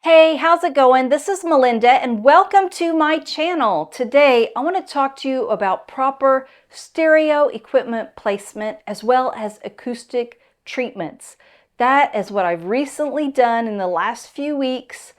Hey, how's it going? This is Melinda and welcome to my channel. Today, I want to talk to you about proper stereo equipment placement as well as acoustic treatments. That is what I've recently done in the last few weeks.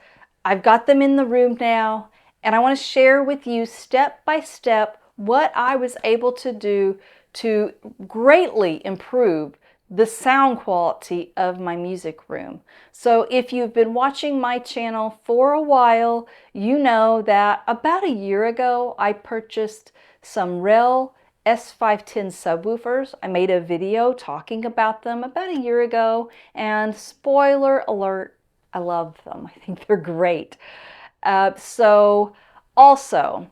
I've got them in the room now, and I want to share with you step by step what I was able to do to greatly improve the sound quality of my music room. So if you've been watching my channel for a while, you know that about a year ago I purchased some REL S510 subwoofers. I made a video talking about them about a year ago, and spoiler alert, I love them. I think they're great. So also,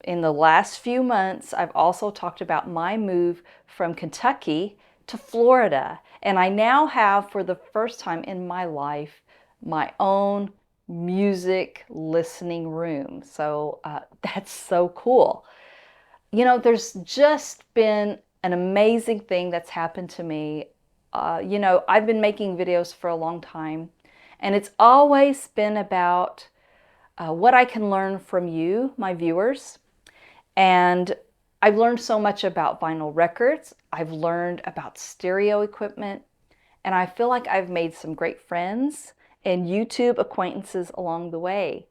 in the last few months, I've also talked about my move from Kentucky to Florida. And I now have, for the first time in my life, my own music listening room. So that's so cool. You know, there's just been an amazing thing that's happened to me. I've been making videos for a long time, and it's always been about what I can learn from you, my viewers. And I've learned so much about vinyl records. I've learned about stereo equipment, and I feel like I've made some great friends and YouTube acquaintances along the way.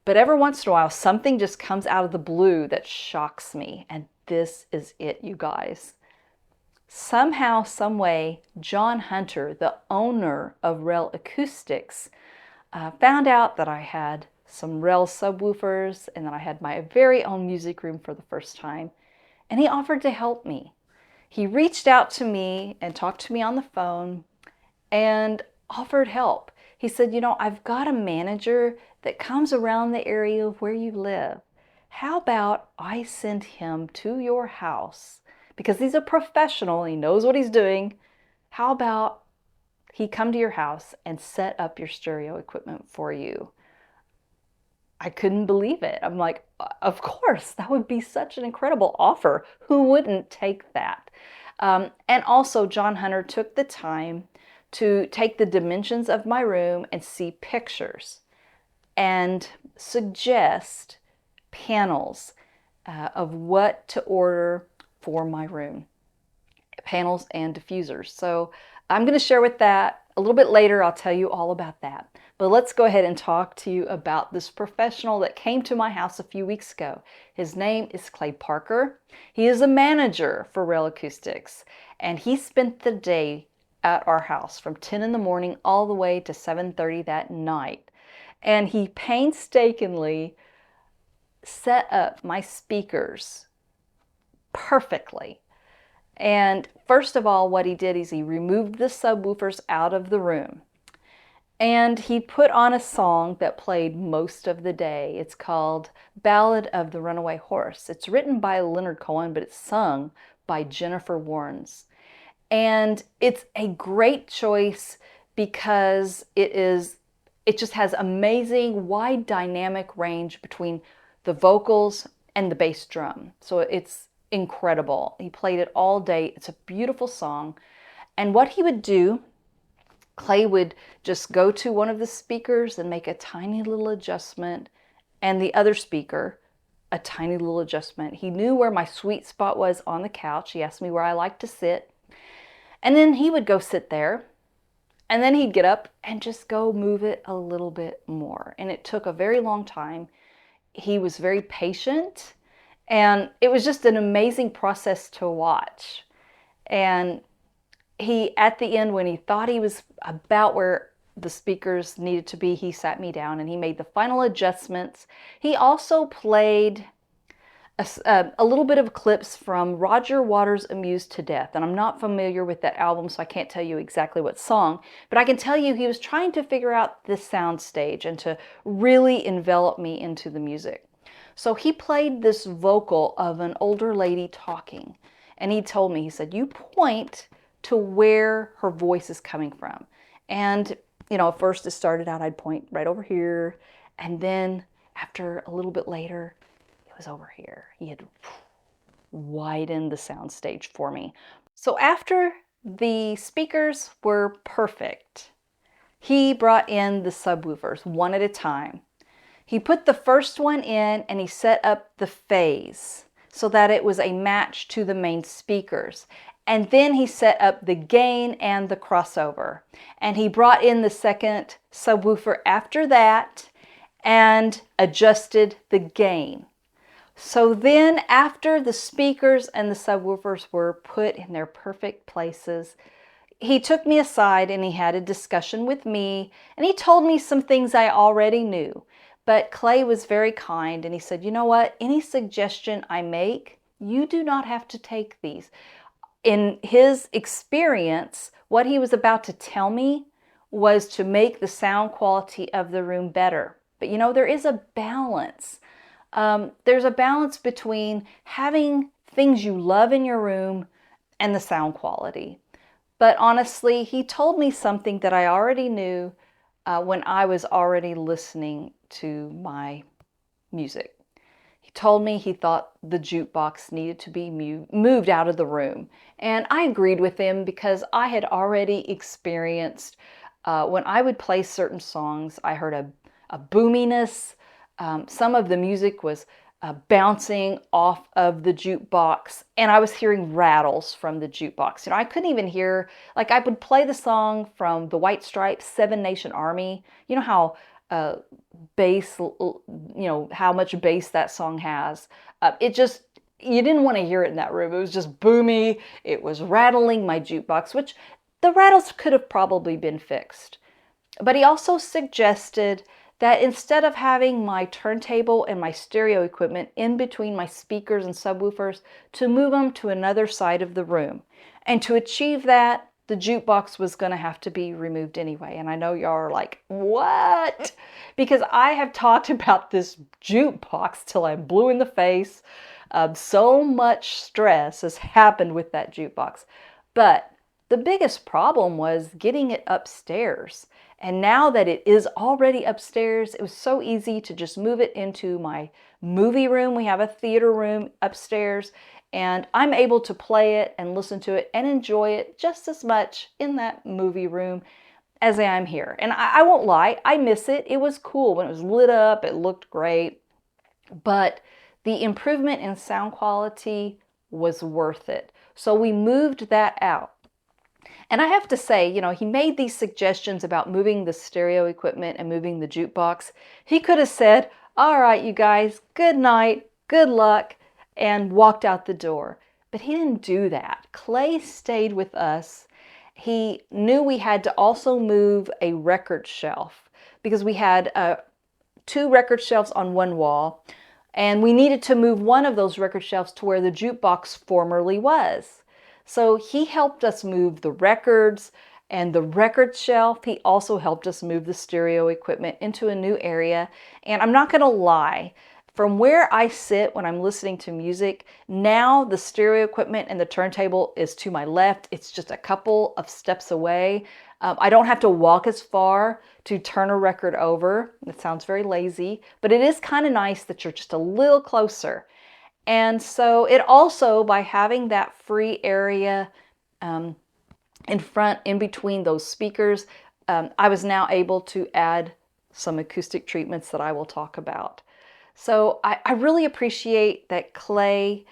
But every once in a while, something just comes out of the blue that shocks me, and this is it, you guys. Somehow, some way, John Hunter, the owner of REL Acoustics, found out that I had some REL subwoofers and that I had my very own music room for the first time, and he offered to help me. He reached out to me and talked to me on the phone and offered help. He said, you know, I've got a manager that comes around the area of where you live. How about I send him to your house? Because he's a professional, he knows what he's doing. How about he come to your house and set up your stereo equipment for you? I couldn't believe it. I'm like, of course, that would be such an incredible offer. Who wouldn't take that? And also, John Hunter took the time to take the dimensions of my room and see pictures and suggest panels of what to order for my room. Panels and diffusers. So I'm going to share with that a little bit later. I'll tell you all about that. But let's go ahead and talk to you about this professional that came to my house a few weeks ago. His name is Clay Parker. He is a manager for REL Acoustics, and he spent the day at our house from 10 in the morning all the way to 7:30 that night. And he painstakingly set up my speakers perfectly. And first of all, what he did is he removed the subwoofers out of the room. And he put on a song that played most of the day. It's called Ballad of the Runaway Horse. It's written by Leonard Cohen, but it's sung by Jennifer Warnes. And it's a great choice because it just has amazing wide dynamic range between the vocals and the bass drum. So it's incredible. He played it all day. It's a beautiful song. And what he would do, Clay would just go to one of the speakers and make a tiny little adjustment, and the other speaker, a tiny little adjustment. He knew where my sweet spot was on the couch. He asked me where I like to sit. And then he would go sit there, and then he'd get up and just go move it a little bit more. And it took a very long time. He was very patient, and it was just an amazing process to watch. And he, at the end, when he thought he was about where the speakers needed to be, he sat me down and he made the final adjustments. He also played a little bit of clips from Roger Waters' Amused to Death. And I'm not familiar with that album, so I can't tell you exactly what song, but I can tell you he was trying to figure out the sound stage and to really envelop me into the music. So he played this vocal of an older lady talking, and he told me, he said, you point to where her voice is coming from. And, you know, first it started out, I'd point right over here, and then after a little bit later, it was over here. He had widened the sound stage for me. So after the speakers were perfect, he brought in the subwoofers one at a time. He put the first one in and he set up the phase so that it was a match to the main speakers. And then he set up the gain and the crossover. And he brought in the second subwoofer after that and adjusted the gain. So then after the speakers and the subwoofers were put in their perfect places, he took me aside and he had a discussion with me, and he told me some things I already knew. But Clay was very kind and he said, you know what, any suggestion I make, you do not have to take these. In his experience, what he was about to tell me was to make the sound quality of the room better. But you know, there is a balance. There's a balance between having things you love in your room and the sound quality. But honestly, he told me something that I already knew when I was already listening to my music. He told me he thought the jukebox needed to be moved out of the room. And I agreed with him because I had already experienced when I would play certain songs, I heard a boominess. Some of the music was bouncing off of the jukebox, and I was hearing rattles from the jukebox. You know, I couldn't even hear, like I would play the song from the White Stripes, Seven Nation Army. You know how bass, you know, how much bass that song has. It just, you didn't want to hear it in that room. It was just boomy. It was rattling my jukebox, which the rattles could have probably been fixed. But he also suggested that instead of having my turntable and my stereo equipment in between my speakers and subwoofers, to move them to another side of the room. And to achieve that, the jukebox was going to have to be removed anyway. And I know y'all are like, what? Because I have talked about this jukebox till I'm blue in the face. So much stress has happened with that jukebox. But the biggest problem was getting it upstairs. And now that it is already upstairs, it was so easy to just move it into my movie room. We have a theater room upstairs, and I'm able to play it and listen to it and enjoy it just as much in that movie room as I am here. And I won't lie, I miss it. It was cool when it was lit up, it looked great, but the improvement in sound quality was worth it. So we moved that out. And I have to say, you know, he made these suggestions about moving the stereo equipment and moving the jukebox. He could have said, all right, you guys, good night, good luck, and walked out the door. But he didn't do that. Clay stayed with us. He knew we had to also move a record shelf because we had 2 record shelves on one wall, and we needed to move one of those record shelves to where the jukebox formerly was. So he helped us move the records and the record shelf. He also helped us move the stereo equipment into a new area. And I'm not going to lie, from where I sit when I'm listening to music, now the stereo equipment and the turntable is to my left. It's just a couple of steps away. I don't have to walk as far to turn a record over. It sounds very lazy, but it is kind of nice that you're just a little closer. And so it also, by having that free area in front, in between those speakers, I was now able to add some acoustic treatments that I will talk about. So I really appreciate that Clay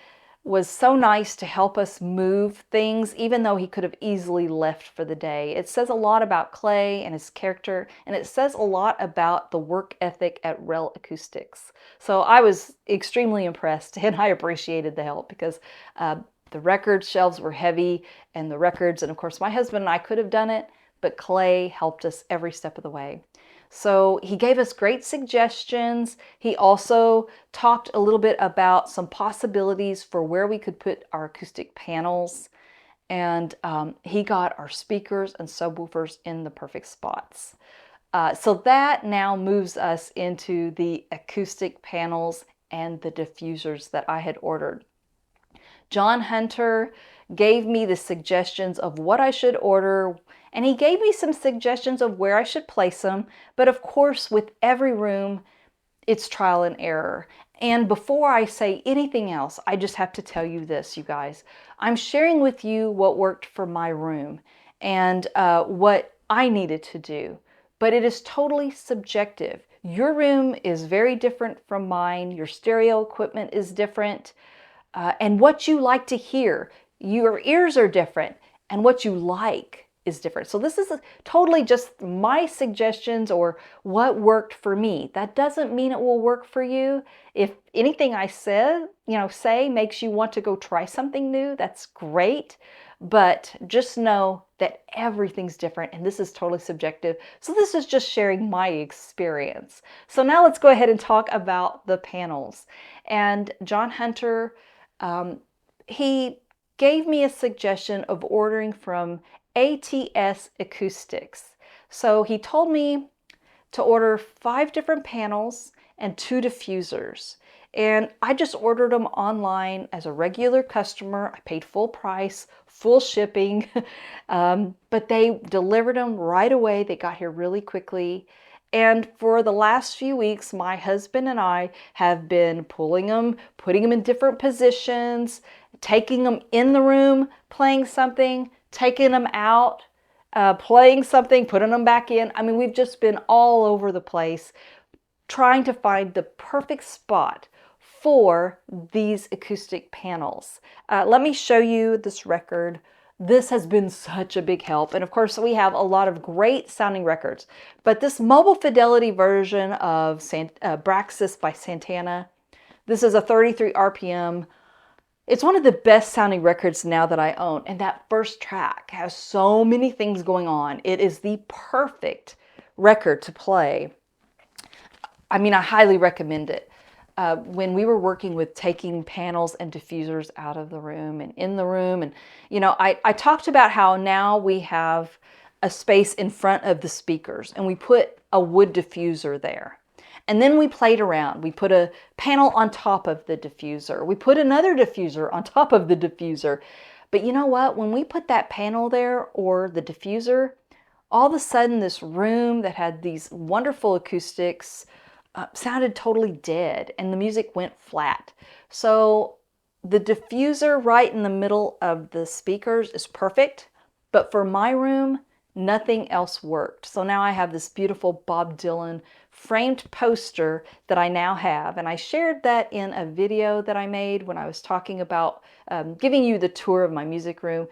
was so nice to help us move things, even though he could have easily left for the day. It says a lot about Clay and his character, and it says a lot about the work ethic at REL Acoustics. So I was extremely impressed, and I appreciated the help because the record shelves were heavy, and the records, and of course my husband and I could have done it, but Clay helped us every step of the way. So he gave us great suggestions. He also talked a little bit about some possibilities for where we could put our acoustic panels. And he got our speakers and subwoofers in the perfect spots. So that now moves us into the acoustic panels and the diffusers that I had ordered. John Hunter gave me the suggestions of what I should order, and he gave me some suggestions of where I should place them. But of course, with every room, it's trial and error. And before I say anything else, I just have to tell you this, you guys. I'm sharing with you what worked for my room and what I needed to do. but it is totally subjective. Your room is very different from mine. Your stereo equipment is different. And what you like to hear, your ears are different, and what you like is different. So this is totally just my suggestions or what worked for me. That doesn't mean it will work for you. If anything I say makes you want to go try something new, that's great. But just know that everything's different and this is totally subjective. So this is just sharing my experience. So now let's go ahead and talk about the panels. And John Hunter, he gave me a suggestion of ordering from ATS Acoustics. So he told me to order 5 different panels and 2 diffusers. And I just ordered them online as a regular customer. I paid full price, full shipping, but they delivered them right away. They got here really quickly. And for the last few weeks, my husband and I have been pulling them, putting them in different positions, taking them in the room, playing something, taking them out, playing something, putting them back in. I mean, we've just been all over the place trying to find the perfect spot for these acoustic panels. Let me show you this record. This has been such a big help. And of course, we have a lot of great sounding records. But this mobile fidelity version of Braxis by Santana, this is a 33 RPM. It's one of the best sounding records now that I own. And that first track has so many things going on. It is the perfect record to play. I mean, I highly recommend it. When we were working with taking panels and diffusers out of the room and in the room, and I talked about how now we have a space in front of the speakers and we put a wood diffuser there. And then we played around. We put a panel on top of the diffuser. We put another diffuser on top of the diffuser. But you know what? When we put that panel there or the diffuser, all of a sudden this room that had these wonderful acoustics sounded totally dead and the music went flat. So the diffuser right in the middle of the speakers is perfect, but for my room, nothing else worked. So now I have this beautiful Bob Dylan framed poster that I now have, and I shared that in a video that I made when I was talking about giving you the tour of my music room.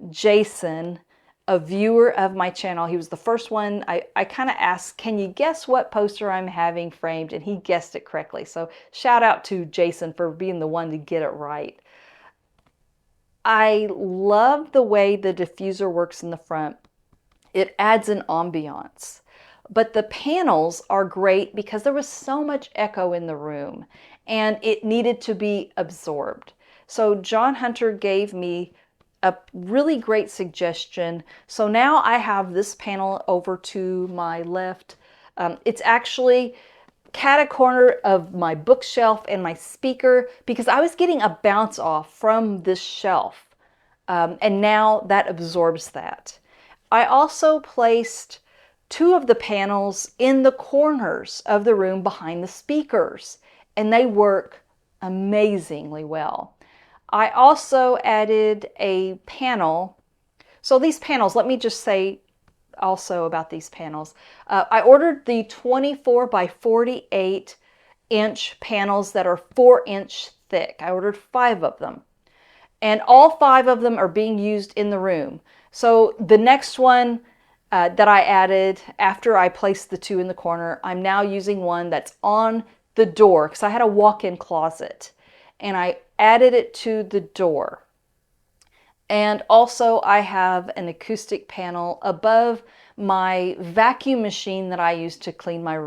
Jason, a viewer of my channel, he was the first one. I kind of asked, can you guess what poster I'm having framed? And he guessed it correctly. So shout out to Jason for being the one to get it right. I love the way the diffuser works in the front. It adds an ambiance. But the panels are great because there was so much echo in the room and it needed to be absorbed. So John Hunter gave me a really great suggestion. So now I have this panel over to my left. It's actually cat-a-corner of my bookshelf and my speaker because I was getting a bounce off from this shelf. And now that absorbs that. I also placed 2 of the panels in the corners of the room behind the speakers, and they work amazingly well. I also added a panel. So these panels, let me just say also about these panels. I ordered the 24 by 48 inch panels that are 4-inch thick. I ordered 5 of them. And all 5 of them are being used in the room. So the next one that I added after I placed the 2 in the corner, I'm now using one that's on the door because I had a walk-in closet. And I added it to the door. And also I have an acoustic panel above my vacuum machine that I use to clean my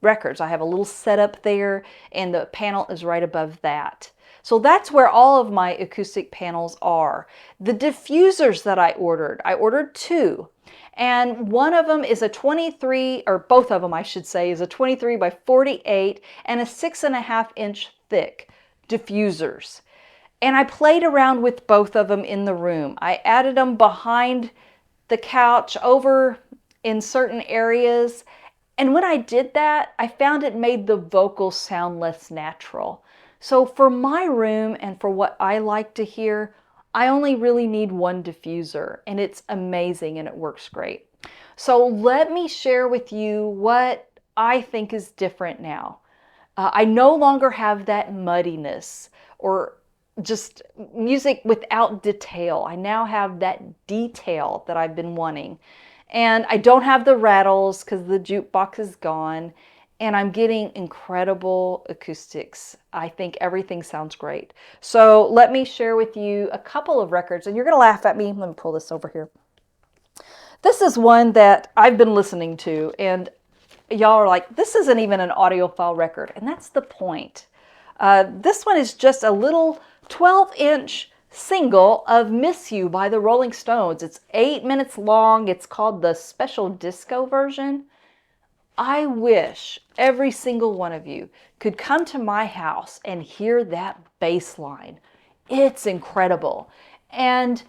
records. I have a little setup there and the panel is right above that. So that's where all of my acoustic panels are. The diffusers that I ordered 2. And one of them is a 23, or both of them I should say, is a 23 by 48 and a 6.5-inch thick diffusers. And I played around with both of them in the room. I added them behind the couch over in certain areas. And when I did that, I found it made the vocals sound less natural. So for my room and for what I like to hear, I only really need one diffuser and it's amazing and it works great. So let me share with you what I think is different now. I no longer have that muddiness or just music without detail. I now have that detail that I've been wanting. And I don't have the rattles because the jukebox is gone. And I'm getting incredible acoustics. I think everything sounds great. So let me share with you a couple of records. And you're going to laugh at me. Let me pull this over here. This is one that I've been listening to. And y'all are like, this isn't even an audiophile record. And that's the point. This one is just a little 12-inch single of Miss You by the Rolling Stones. It's 8 minutes long. It's called the Special Disco version. I wish every single one of you could come to my house and hear that bass line. It's incredible. And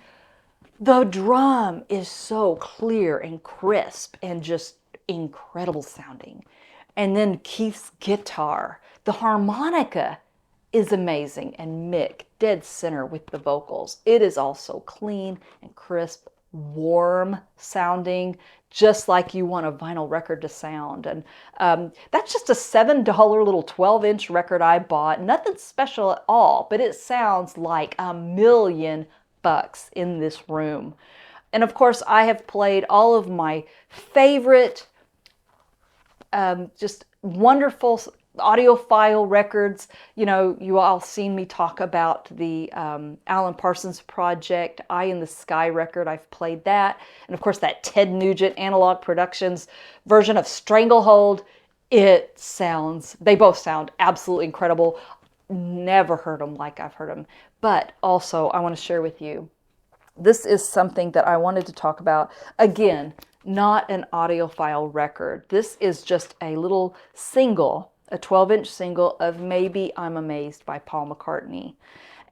the drum is so clear and crisp and just incredible sounding. And then Keith's guitar, the harmonica is amazing, and Mick, dead center with the vocals. It is also clean and crisp, warm sounding, just like you want a vinyl record to sound. And that's just a $7 little 12-inch record I bought. Nothing special at all, but it sounds like $1,000,000 in this room. And of course, I have played all of my favorite, just wonderful audiophile records. You know, you all seen me talk about the Alan Parsons Project, Eye in the Sky record. I've played that. And of course, that Ted Nugent Analog Productions version of Stranglehold. They both sound absolutely incredible. Never heard them like I've heard them. But also, I want to share with you, this is something that I wanted to talk about. Again, not an audiophile record. This is just a little single, a 12-inch single of Maybe I'm Amazed by Paul McCartney.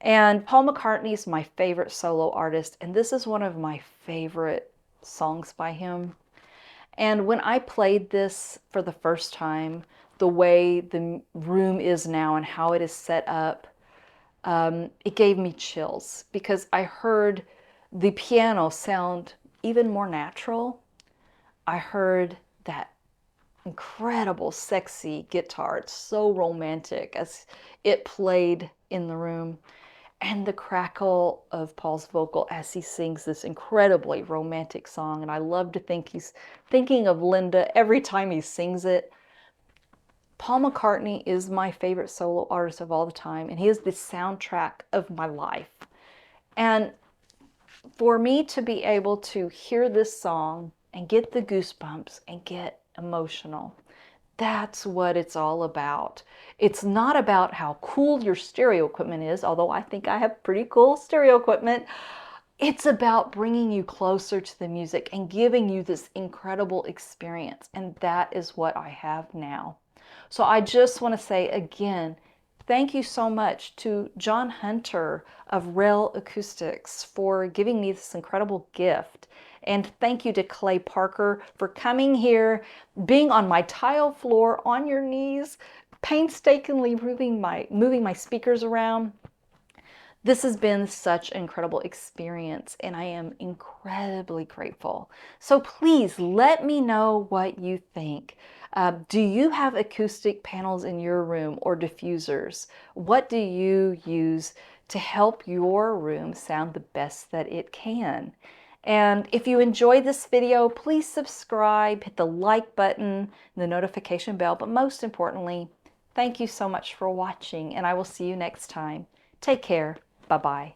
And Paul McCartney is my favorite solo artist, and this is one of my favorite songs by him. And when I played this for the first time, the way the room is now and how it is set up, it gave me chills because I heard the piano sound even more natural. I heard that incredible, sexy guitar. It's so romantic as it played in the room. And the crackle of Paul's vocal as he sings this incredibly romantic song. And I love to think he's thinking of Linda every time he sings it. Paul McCartney is my favorite solo artist of all the time, and he is the soundtrack of my life. And for me to be able to hear this song and get the goosebumps and get emotional, that's what it's all about. It's not about how cool your stereo equipment is, although I think I have pretty cool stereo equipment. It's about bringing you closer to the music and giving you this incredible experience, and that is what I have now. So I just want to say again, thank you so much to John Hunter of REL Acoustics for giving me this incredible gift. And thank you to Clay Parker for coming here, being on my tile floor on your knees, painstakingly moving my speakers around. This has been such an incredible experience, and I am incredibly grateful. So please let me know what you think. Do you have acoustic panels in your room or diffusers? What do you use to help your room sound the best that it can? And if you enjoyed this video, please subscribe, hit the like button, the notification bell, but most importantly, thank you so much for watching, and I will see you next time. Take care. Bye-bye.